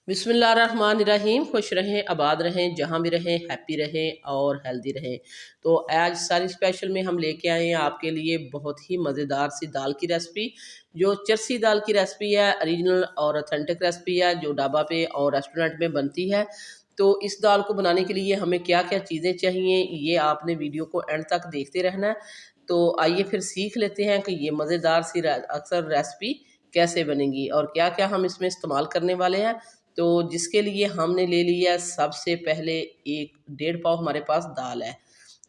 बिस्मिल्लाहिर्रहमानिर्रहीम। खुश रहें, आबाद रहें, जहाँ भी रहें, हैप्पी रहें और हेल्दी रहें। तो आज सारी स्पेशल में हम लेके आए हैं आपके लिए बहुत ही मज़ेदार सी दाल की रेसिपी, जो चरसी दाल की रेसिपी है। ओरिजिनल और ऑथेंटिक रेसिपी है जो ढाबा पे और रेस्टोरेंट में बनती है। तो इस दाल को बनाने के लिए हमें क्या क्या चीज़ें चाहिए, ये आपने वीडियो को एंड तक देखते रहना है। तो आइए फिर सीख लेते हैं कि ये मज़ेदार सी अक्सर रेसिपी कैसे बनेगी और क्या क्या हम इसमें इस्तेमाल करने वाले हैं। तो जिसके लिए हमने ले लिया सबसे पहले एक डेढ़ पाव हमारे पास दाल है।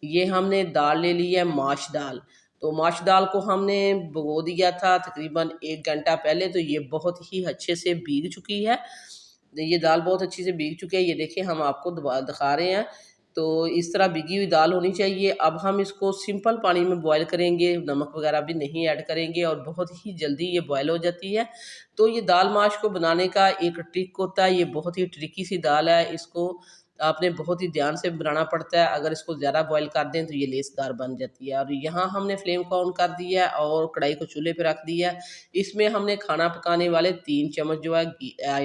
ये हमने दाल ले ली है माश दाल। तो माश दाल को हमने भिगो दिया था तकरीबन 1 घंटा पहले, तो ये बहुत ही अच्छे से भीग चुकी है। ये दाल बहुत अच्छी से भीग चुकी है, ये देखिए हम आपको दिखा रहे हैं। तो इस तरह भीगी हुई दाल होनी चाहिए। अब हम इसको सिंपल पानी में बॉयल करेंगे, नमक वगैरह भी नहीं ऐड करेंगे और बहुत ही जल्दी ये बॉयल हो जाती है। तो ये दाल माश को बनाने का एक ट्रिक होता है, ये बहुत ही ट्रिकी सी दाल है। इसको आपने बहुत ही ध्यान से बनाना पड़ता है, अगर इसको ज़्यादा बॉयल कर दें तो ये लेसदार बन जाती है। और यहाँ हमने फ्लेम को ऑन कर दिया है और कढ़ाई को चूल्हे पे रख दिया है। इसमें हमने खाना पकाने वाले 3 चम्मच जो है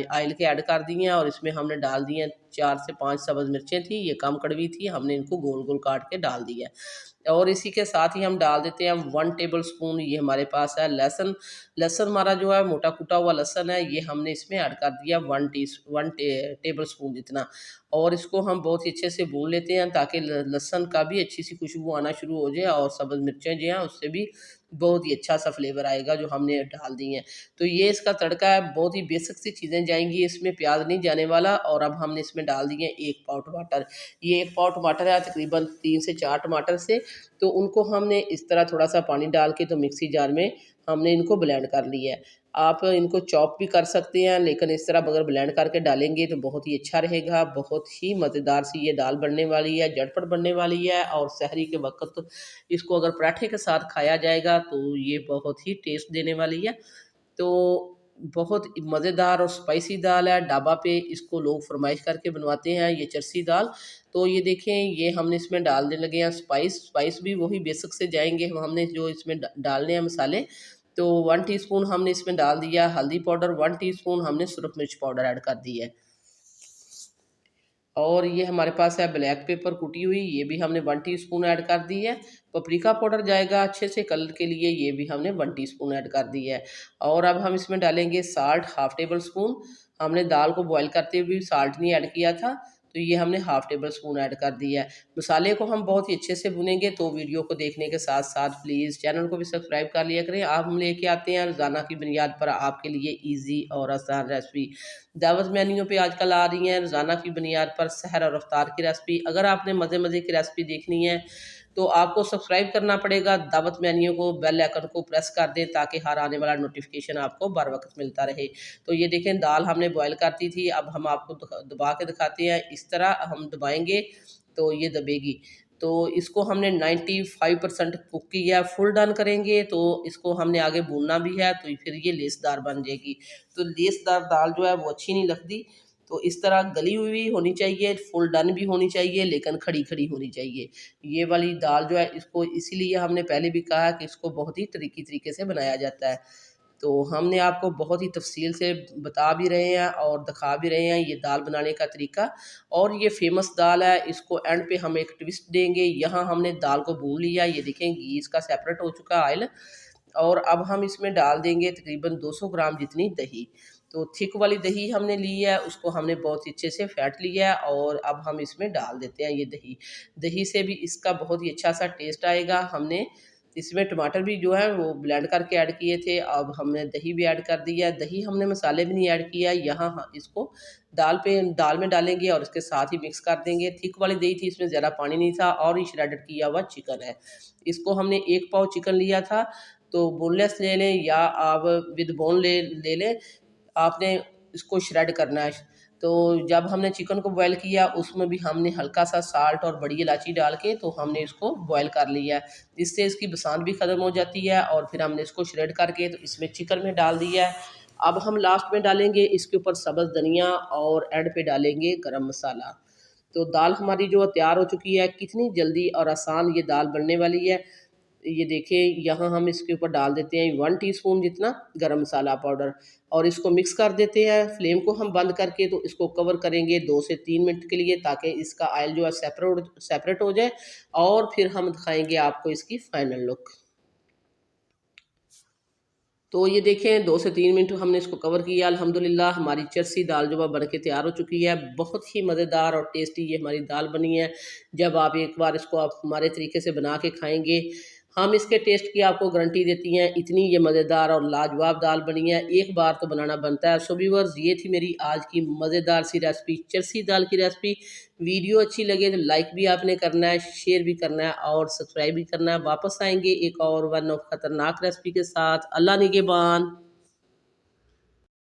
ऑयल के ऐड कर दिए हैं और इसमें हमने डाल दिए हैं 4 से 5 सब्ज़ मिर्चें थी, ये कम कड़वी थी, हमने इनको गोल गोल काट के डाल दिया है। और इसी के साथ ही हम डाल देते हैं 1 टेबल स्पून, ये हमारे पास है लहसुन। लहसुन हमारा जो है मोटा कूटा हुआ लहसुन है, ये हमने इसमें ऐड कर दिया 1 टेबल स्पून जितना। और इसको हम बहुत ही अच्छे से भून लेते हैं ताकि लहसुन का भी अच्छी सी खुशबू आना शुरू हो जाए और सब्ज़ मिर्चें जो हैं उससे भी बहुत ही अच्छा सा फ्लेवर आएगा जो हमने डाल दी हैं। तो ये इसका तड़का है, बहुत ही बेसिक सी चीज़ें जाएंगी इसमें, प्याज नहीं जाने वाला। और अब हमने इसमें डाल दिए 1 पाव टमाटर। ये 1 पाव टमाटर है तकरीबन 3 से 4 टमाटर से। तो उनको हमने इस तरह थोड़ा सा पानी डाल के तो मिक्सी जार में हमने इनको ब्लेंड कर लिया है। आप इनको चॉप भी कर सकते हैं, लेकिन इस तरह अगर ब्लेंड करके डालेंगे तो बहुत ही अच्छा रहेगा। बहुत ही मज़ेदार सी ये दाल बनने वाली है, झटपट बनने वाली है और सहरी के वक़्त इसको अगर पराठे के साथ खाया जाएगा तो ये बहुत ही टेस्ट देने वाली है। तो बहुत मज़ेदार और स्पाइसी दाल है, ढाबा पे इसको लोग फ़रमाइश करके बनवाते हैं ये चरसी दाल। तो ये देखें, ये हमने इसमें डालने लगे हैं स्पाइस भी वही बेसिक से जाएँगे हमने जो इसमें डालने हैं मसाले। तो 1 टीस्पून हमने इसमें डाल दिया हल्दी पाउडर, 1 टीस्पून हमने सुरख मिर्च पाउडर ऐड कर दी है। और ये हमारे पास है ब्लैक पेपर कुटी हुई, ये भी हमने 1 टीस्पून ऐड कर दी है। पपरिका पाउडर जाएगा अच्छे से कलर के लिए, ये भी हमने 1 टीस्पून ऐड कर दी है। और अब हम इसमें डालेंगे साल्ट हाफ़ टेबल स्पून। हमने दाल को बॉयल करते हुए साल्ट नहीं ऐड किया था, तो ये हमने हाफ़ टेबल स्पून ऐड कर दिया है। मसाले को हम बहुत ही अच्छे से भुनेंगे, तो वीडियो को देखने के साथ-साथ प्लीज़ चैनल को भी सब्सक्राइब कर लिया करें। अब हम लेके आते हैं रोज़ाना की बुनियाद पर आपके लिए ईज़ी और आसान रेसिपी। दावत मेन्यू पे आजकल आ रही हैं रोज़ाना की बुनियाद पर सहर और इफ्तार की रेसिपी। अगर आपने मज़े-मज़े की रेसिपी देखनी है तो आपको सब्सक्राइब करना पड़ेगा, दावत मेन्यू को, बेल आइकन को प्रेस कर दें ताकि हर आने वाला नोटिफिकेशन आपको बर वक्त मिलता रहे। तो ये देखें दाल हमने बॉयल कर दी थी, अब हम आपको दबा के दिखाते हैं। इस तरह हम दबाएँगे तो ये दबेगी। तो इसको हमने 95% कुक किया है, फुल डन करेंगे तो इसको हमने आगे भूनना भी है, तो फिर ये लेसदार बन जाएगी। तो लेसदार दाल जो है वो अच्छी नहीं लगती। तो इस तरह गली हुई भी होनी चाहिए, फुल डन भी होनी चाहिए, लेकिन खड़ी-खड़ी होनी चाहिए। ये वाली दाल जो है इसको इसीलिए हमने पहले भी कहा कि इसको बहुत ही ट्रिकी तरीके से बनाया जाता है। तो हमने आपको बहुत ही तफ़सील से बता भी रहे हैं और दिखा भी रहे हैं ये दाल बनाने का तरीका। और ये फ़ेमस दाल है, इसको एंड पे हम एक ट्विस्ट देंगे। यहाँ हमने दाल को भून लिया, ये देखें घी इसका सेपरेट हो चुका है ऑयल। और अब हम इसमें डाल देंगे तकरीबन 200 ग्राम जितनी दही। तो थिक वाली दही हमने ली है, उसको हमने बहुत ही अच्छे से फेंट लिया है और अब हम इसमें डाल देते हैं ये दही। दही से भी इसका बहुत ही अच्छा सा टेस्ट आएगा। हमने इसमें टमाटर भी जो है वो ब्लेंड करके ऐड किए थे, अब हमने दही भी ऐड कर दी है। दही हमने मसाले भी नहीं ऐड किया, यहाँ इसको दाल में डालेंगे और इसके साथ ही मिक्स कर देंगे। थिक वाली दही थी, इसमें ज़्यादा पानी नहीं था और ये श्रेडेड किया हुआ चिकन है। इसको हमने 1 पाव चिकन लिया था, तो बोनलेस ले लें या आप विद बोन ले लें। आपने इसको श्रेड करना है। तो जब हमने चिकन को बॉयल किया उसमें भी हमने हल्का सा साल्ट और बड़ी इलायची डाल के तो हमने इसको बॉयल कर लिया है। इससे इसकी बसात भी ख़त्म हो जाती है और फिर हमने इसको श्रेड करके तो इसमें चिकन में डाल दिया है। अब हम लास्ट में डालेंगे इसके ऊपर सब्ज़ धनिया और एंड पे डालेंगे गरम मसाला। तो दाल हमारी जो तैयार हो चुकी है, कितनी जल्दी और आसान ये दाल बनने वाली है। ये देखिए यहाँ हम इसके ऊपर डाल देते हैं 1 टीस्पून जितना गरम मसाला पाउडर और इसको मिक्स कर देते हैं। फ्लेम को हम बंद करके तो इसको कवर करेंगे 2 से 3 मिनट के लिए, ताकि इसका ऑयल जो है सेपरेट हो जाए और फिर हम दिखाएंगे आपको इसकी फाइनल लुक। तो ये देखें 2 से 3 मिनट हमने इसको कवर किया। अल्हम्दुलिल्लाह हमारी चरसी दाल जो है बन के तैयार हो चुकी है। बहुत ही मज़ेदार और टेस्टी ये हमारी दाल बनी है। जब आप एक बार इसको आप हमारे तरीके से बना के खाएँगे, हम इसके टेस्ट की आपको गारंटी देती हैं। इतनी ये मज़ेदार और लाजवाब दाल बनी है, एक बार तो बनाना बनता है। सो व्यूअर्स, ये थी मेरी आज की मज़ेदार सी रेसिपी, चरसी दाल की रेसिपी। वीडियो अच्छी लगे तो लाइक भी आपने करना है, शेयर भी करना है और सब्सक्राइब भी करना है। वापस आएँगे एक और वन ऑफ खतरनाक रेसिपी के साथ। अल्लाह निगहबान।